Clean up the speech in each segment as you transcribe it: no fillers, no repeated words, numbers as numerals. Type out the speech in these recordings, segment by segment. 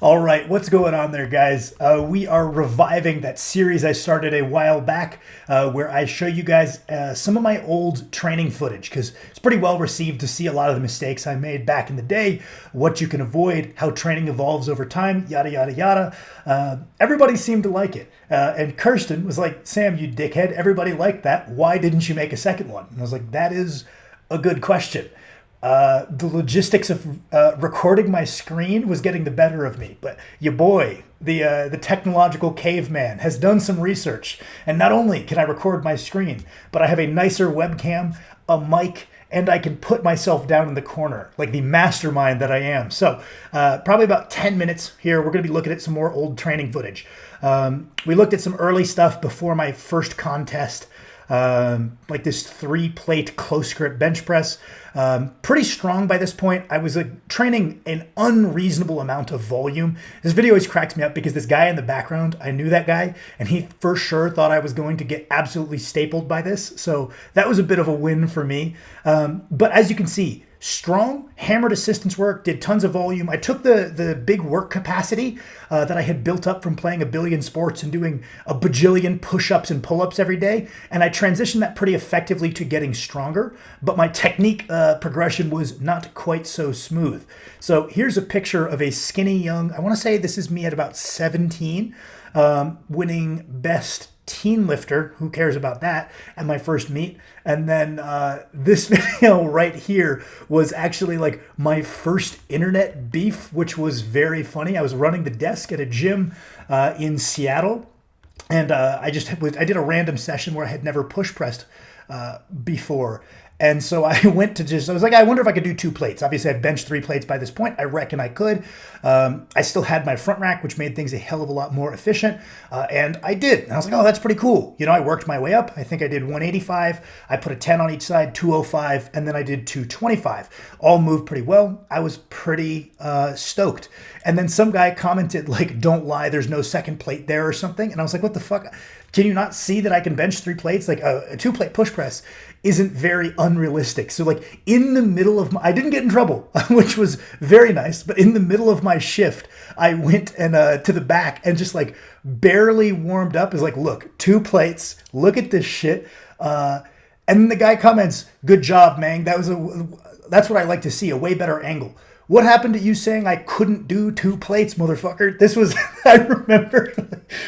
All right, what's going on there, guys? We are reviving that series I started a while back where I show you guys some of my old training footage because it's pretty well received to see a lot of the mistakes I made back in the day, what you can avoid, how training evolves over time, yada, yada, yada. Everybody seemed to like it. And Kirsten was like, Sam, you dickhead, everybody liked that. Why didn't you make a second one? And I was like, that is a good question. The logistics of recording my screen was getting the better of me. But your boy, the technological caveman, has done some research. And not only can I record my screen, but I have a nicer webcam, a mic, and I can put myself down in the corner like the mastermind that I am. So probably about 10 minutes here, we're going to be looking at some more old training footage. We looked at some early stuff before my first contest. Like this 3-plate close grip bench press. Pretty strong by this point. I was training an unreasonable amount of volume. This video always cracks me up because this guy in the background, I knew that guy, and he for sure thought I was going to get absolutely stapled by this. So that was a bit of a win for me. But as you can see, strong hammered assistance work, did tons of volume. I took the big work capacity that I had built up from playing a billion sports and doing a bajillion push-ups and pull-ups every day, and I transitioned that pretty effectively to getting stronger, but my technique progression was not quite so smooth. So here's a picture of a skinny young, I want to say this is me at about 17, winning best teen lifter, who cares about that, at my first meet. And then this video right here was actually like my first internet beef, which was very funny. I was running the desk at a gym in Seattle, and I did a random session where I had never push pressed before. And so I went to I was like, I wonder if I could do 2 plates. Obviously, I've benched 3 plates by this point. I reckon I could. I still had my front rack, which made things a hell of a lot more efficient. And I did. And I was like, oh, that's pretty cool. You know, I worked my way up. I think I did 185. I put a 10 on each side, 205, and then I did 225. All moved pretty well. I was pretty stoked. And then some guy commented, like, don't lie, there's no second plate there or something. And I was like, what the fuck? Can you not see that I can bench 3 plates? Like a 2-plate push press isn't very unrealistic. So like in the middle of I didn't get in trouble, which was very nice. But in the middle of my shift, I went and to the back and just like barely warmed up. Is like, look, 2 plates. Look at this shit. And then the guy comments, "Good job, man. That's what I like to see. A way better angle." What happened to you saying I couldn't do 2 plates, motherfucker? This was, I remember,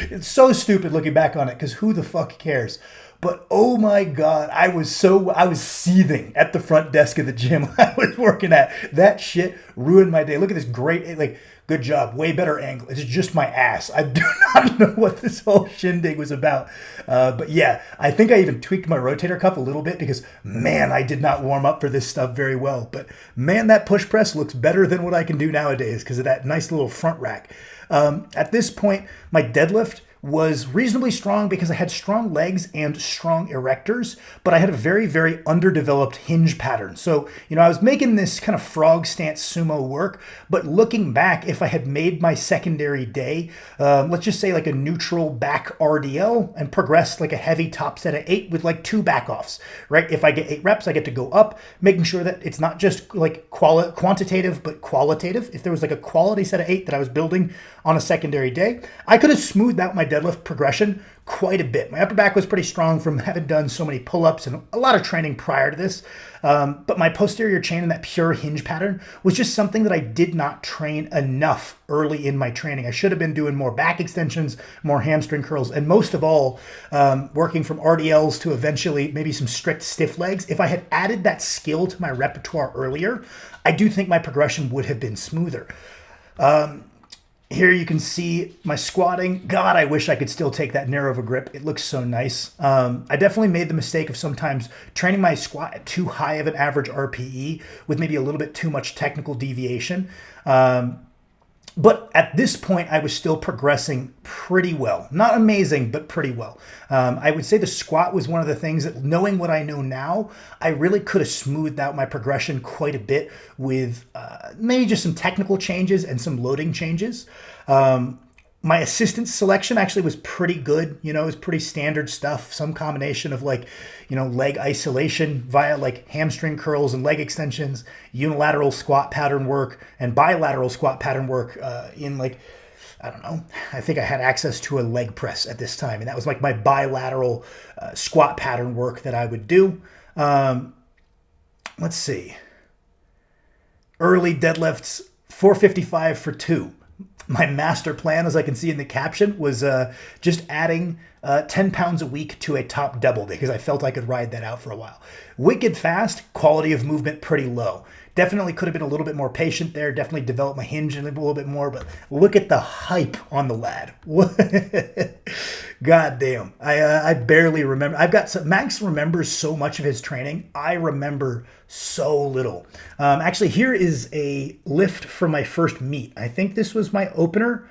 it's so stupid looking back on it because who the fuck cares? But oh my God, I was seething at the front desk of the gym I was working at. That shit ruined my day. Look at this great, like, good job, way better angle. It's just my ass. I do not know what this whole shindig was about. But yeah, I think I even tweaked my rotator cuff a little bit because, man, I did not warm up for this stuff very well. But man, that push press looks better than what I can do nowadays because of that nice little front rack. At this point, my deadlift was reasonably strong because I had strong legs and strong erectors, but I had a very, very underdeveloped hinge pattern. So, you know, I was making this kind of frog stance sumo work, but looking back, if I had made my secondary day, let's just say like a neutral back RDL and progressed like a heavy top set of 8 with like 2 back offs, right? If I get 8 reps, I get to go up, making sure that it's not just like quantitative, but qualitative. If there was like a quality set of 8 that I was building on a secondary day, I could have smoothed out my deadlift progression quite a bit. My upper back was pretty strong from having done so many pull-ups and a lot of training prior to this. But my posterior chain and that pure hinge pattern was just something that I did not train enough early in my training. I should have been doing more back extensions, more hamstring curls, and most of all, working from RDLs to eventually maybe some strict stiff legs. If I had added that skill to my repertoire earlier, I do think my progression would have been smoother. Here you can see my squatting. God, I wish I could still take that narrow of a grip. It looks so nice. I definitely made the mistake of sometimes training my squat at too high of an average RPE with maybe a little bit too much technical deviation. But at this point, I was still progressing pretty well. Not amazing, but pretty well. I would say the squat was one of the things that, knowing what I know now, I really could have smoothed out my progression quite a bit with maybe just some technical changes and some loading changes. My assistance selection actually was pretty good. You know, it was pretty standard stuff. Some combination of like, leg isolation via like hamstring curls and leg extensions, unilateral squat pattern work, and bilateral squat pattern work in like, I don't know. I think I had access to a leg press at this time, and that was like my bilateral squat pattern work that I would do. Let's see. Early deadlifts, 455 for 2. My master plan, as I can see in the caption, was just adding 10 pounds a week to a top double because I felt I could ride that out for a while. Wicked fast, quality of movement pretty low. Definitely could have been a little bit more patient there. Definitely developed my hinge a little bit more, but look at the hype on the lad. God damn. I barely remember. I've got some, Max remembers so much of his training. I remember so little. Actually, here is a lift from my first meet. I think this was my opener.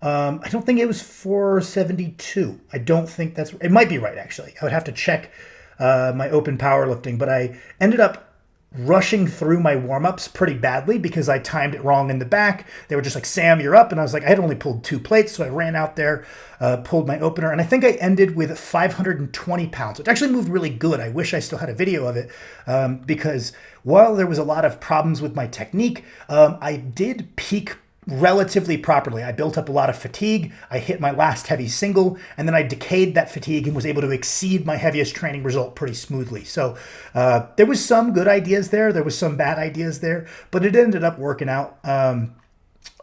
I don't think it was 472. I don't think that's, it might be right actually. I would have to check my open powerlifting, but I ended up rushing through my warm-ups pretty badly because I timed it wrong in the back. They were just like, Sam, you're up. And I was like, I had only pulled 2 plates. So I ran out there, pulled my opener. And I think I ended with 520 pounds, which actually moved really good. I wish I still had a video of it because while there was a lot of problems with my technique, I did peak relatively properly. I built up a lot of fatigue. I hit my last heavy single, and then I decayed that fatigue and was able to exceed my heaviest training result pretty smoothly. So there was some good ideas there. There was some bad ideas there, but it ended up working out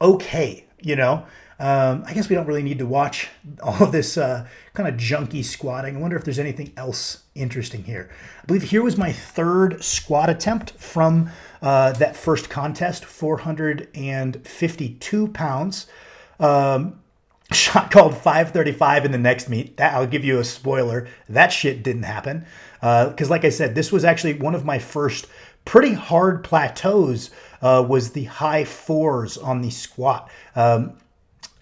okay, I guess we don't really need to watch all of this kind of junky squatting. I wonder if there's anything else interesting here. I believe here was my 3rd squat attempt from that first contest, 452 pounds. Shot called 535 in the next meet. That, I'll give you a spoiler. That shit didn't happen. Because like I said, this was actually one of my first pretty hard plateaus was the high 4s on the squat.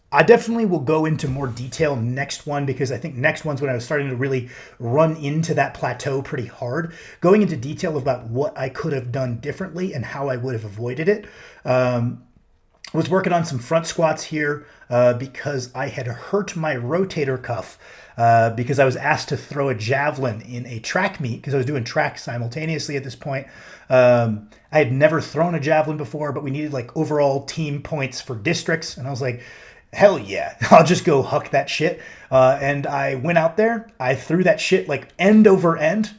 I definitely will go into more detail next one because I think next one's when I was starting to really run into that plateau pretty hard. Going into detail about what I could have done differently and how I would have avoided it. Was working on some front squats here because I had hurt my rotator cuff because I was asked to throw a javelin in a track meet because I was doing track simultaneously at this point. I had never thrown a javelin before, but we needed like overall team points for districts. And I was like, hell yeah, I'll just go huck that shit. And I went out there, I threw that shit like end over end,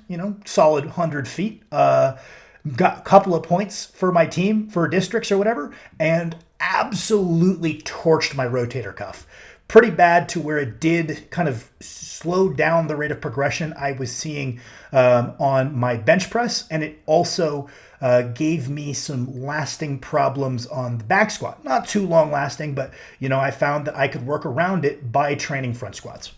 solid 100 feet. Got a couple of points for my team for districts or whatever, and absolutely torched my rotator cuff. Pretty bad to where it did kind of slow down the rate of progression I was seeing on my bench press, and it also gave me some lasting problems on the back squat. Not too long lasting, but I found that I could work around it by training front squats.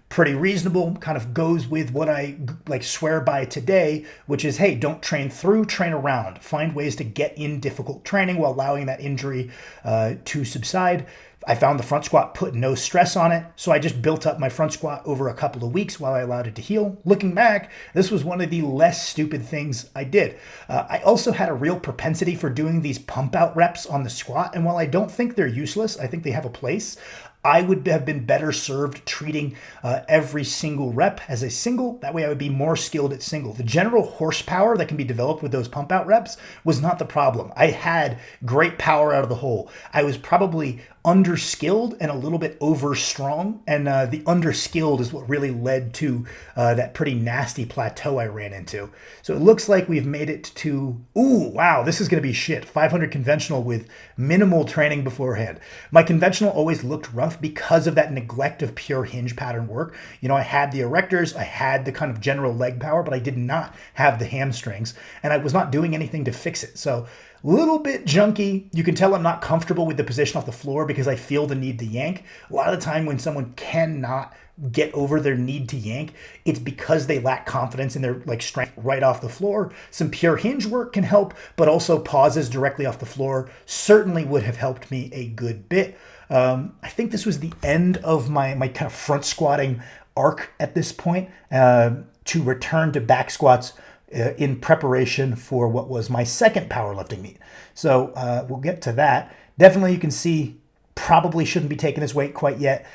Pretty reasonable, kind of goes with what I like swear by today, which is, hey, don't train through, train around. Find ways to get in difficult training while allowing that injury to subside. I found the front squat put no stress on it, so I just built up my front squat over a couple of weeks while I allowed it to heal. Looking back, this was one of the less stupid things I did. I also had a real propensity for doing these pump out reps on the squat, and while I don't think they're useless, I think they have a place. I would have been better served treating every single rep as a single. That way I would be more skilled at single. The general horsepower that can be developed with those pump out reps was not the problem. I had great power out of the hole. I was probably underskilled and a little bit over strong, and the underskilled is what really led to that pretty nasty plateau I ran into. So it looks like we've made it to, ooh, wow, this is going to be shit. 500 conventional with minimal training beforehand. My conventional always looked rough because of that neglect of pure hinge pattern work. I had the erectors, I had the kind of general leg power, but I did not have the hamstrings, and I was not doing anything to fix it. So little bit junky. You can tell I'm not comfortable with the position off the floor because I feel the need to yank. A lot of the time when someone cannot get over their need to yank, it's because they lack confidence in their strength right off the floor. Some pure hinge work can help, but also pauses directly off the floor certainly would have helped me a good bit. I think this was the end of my kind of front squatting arc at this point to return to back squats in preparation for what was my second powerlifting meet. So we'll get to that. Definitely you can see probably shouldn't be taking this weight quite yet.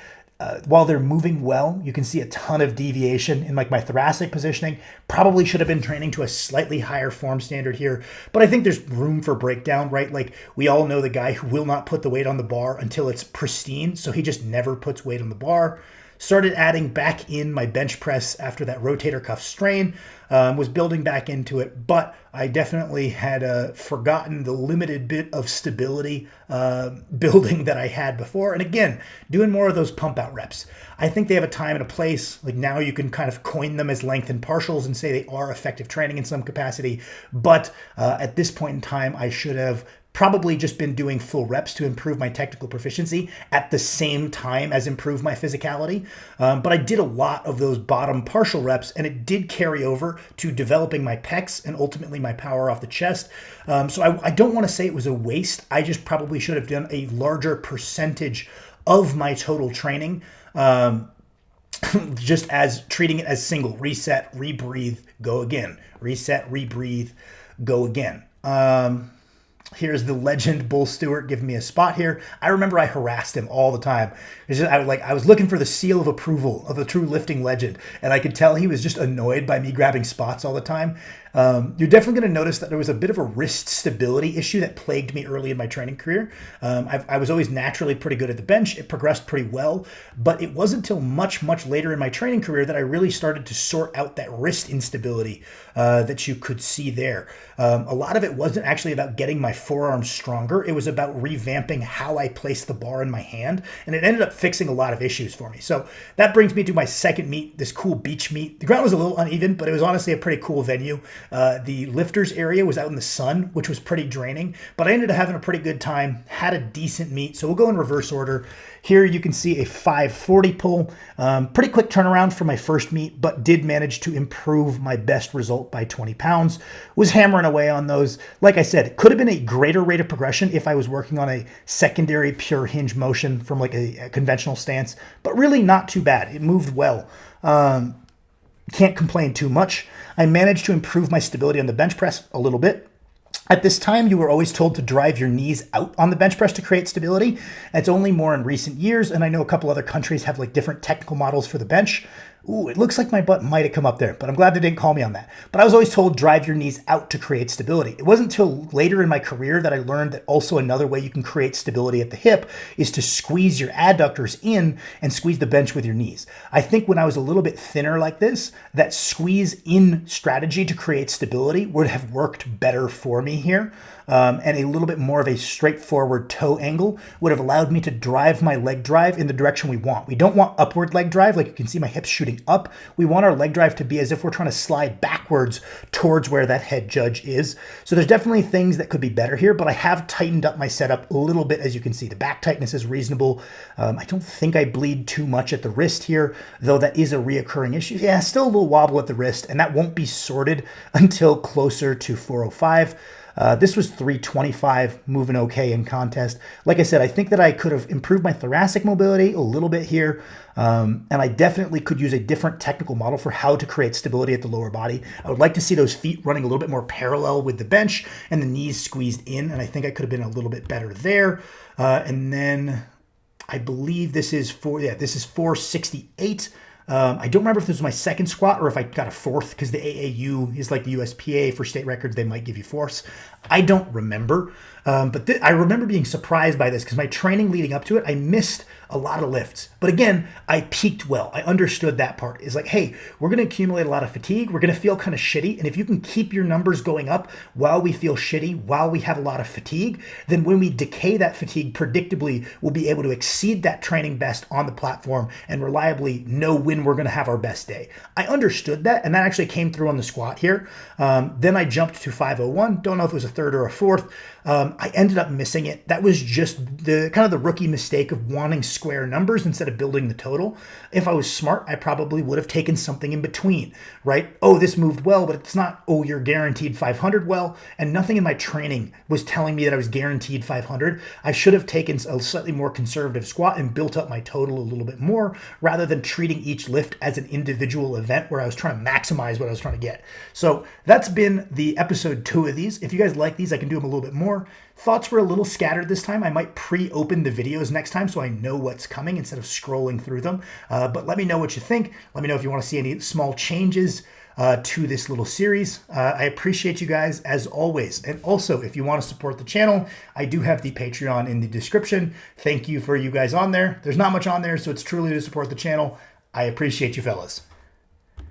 While they're moving well, you can see a ton of deviation in like my thoracic positioning. Probably should have been training to a slightly higher form standard here, but I think there's room for breakdown, right? Like we all know the guy who will not put the weight on the bar until it's pristine, so he just never puts weight on the bar. Started adding back in my bench press after that rotator cuff strain, was building back into it, but I definitely had forgotten the limited bit of stability building that I had before. And again, doing more of those pump out reps. I think they have a time and a place. Like now you can kind of coin them as length and partials and say they are effective training in some capacity. But at this point in time, I should have probably just been doing full reps to improve my technical proficiency at the same time as improve my physicality. But I did a lot of those bottom partial reps, and it did carry over to developing my pecs and ultimately my power off the chest. So I don't want to say it was a waste. I just probably should have done a larger percentage of my total training, just as treating it as single reset, rebreathe, go again, reset, rebreathe, go again. Here's the legend Bull Stewart giving me a spot here. I remember I harassed him all the time. I was looking for the seal of approval of a true lifting legend, and I could tell he was just annoyed by me grabbing spots all the time. You're definitely going to notice that there was a bit of a wrist stability issue that plagued me early in my training career. I was always naturally pretty good at the bench. It progressed pretty well, but it wasn't until much, much later in my training career that I really started to sort out that wrist instability that you could see there. A lot of it wasn't actually about getting my forearms stronger. It was about revamping how I placed the bar in my hand, and it ended up fixing a lot of issues for me. So that brings me to my second meet, this cool beach meet. The ground was a little uneven, but it was honestly a pretty cool venue. The lifters area was out in the sun, which was pretty draining, but I ended up having a pretty good time, had a decent meet. So we'll go in reverse order. Here you can see a 540 pull. Pretty quick turnaround for my first meet, but did manage to improve my best result by 20 pounds. Was hammering away on those. Like I said, it could have been a greater rate of progression if I was working on a secondary pure hinge motion from like a conventional stance, but really not too bad. It moved well. Can't complain too much. I managed to improve my stability on the bench press a little bit. At this time, you were always told to drive your knees out on the bench press to create stability. It's only more in recent years, and I know a couple other countries have like different technical models for the bench. Ooh, it looks like my butt might have come up there, but I'm glad they didn't call me on that. But I was always told drive your knees out to create stability. It wasn't until later in my career that I learned that also another way you can create stability at the hip is to squeeze your adductors in and squeeze the bench with your knees. I think when I was a little bit thinner like this, that squeeze in strategy to create stability would have worked better for me here. And a little bit more of a straightforward toe angle would have allowed me to drive my leg drive in the direction we want. We don't want upward leg drive, like you can see my hips shooting up. We want our leg drive to be as if we're trying to slide backwards towards where that head judge is. So there's definitely things that could be better here, but I have tightened up my setup a little bit. As you can see, the back tightness is reasonable. I don't think I bleed too much at the wrist here, though that is a reoccurring issue. Yeah, still a little wobble at the wrist, and that won't be sorted until closer to 405. This was 325, moving okay in contest. Like I said, I think that I could have improved my thoracic mobility a little bit here, and I definitely could use a different technical model for how to create stability at the lower body. I would like to see those feet running a little bit more parallel with the bench and the knees squeezed in, and I think I could have been a little bit better there. And then I believe this is 468. I don't remember if this was my second squat or if I got a fourth, because the AAU is like the USPA for state records. They might give you fourths. I don't remember, but I remember being surprised by this because my training leading up to it, I missed a lot of lifts. But again, I peaked well. I understood that part. It's like, hey, we're going to accumulate a lot of fatigue. We're going to feel kind of shitty. And if you can keep your numbers going up while we feel shitty, while we have a lot of fatigue, then when we decay that fatigue, predictably, we'll be able to exceed that training best on the platform and reliably know when we're going to have our best day. I understood that, and that actually came through on the squat here. Then I jumped to 501. Don't know if it was a third or a fourth. I ended up missing it. That was just the kind of the rookie mistake of wanting square numbers instead of building the total. If I was smart, I probably would have taken something in between, right? Oh, this moved well, but it's not, oh, you're guaranteed 500 well, and nothing in my training was telling me that I was guaranteed 500. I should have taken a slightly more conservative squat and built up my total a little bit more rather than treating each each lift as an individual event where I was trying to maximize what I was trying to get. So that's been the episode 2 of these. If you guys like these, I can do them a little bit more. Thoughts were a little scattered this time. I might pre-open the videos next time so I know what's coming instead of scrolling through them. But let me know what you think. Let me know if you want to see any small changes to this little series. I appreciate you guys as always. And also, if you want to support the channel, I do have the Patreon in the description. Thank you for you guys on there. There's not much on there, so it's truly to support the channel. I appreciate you fellas.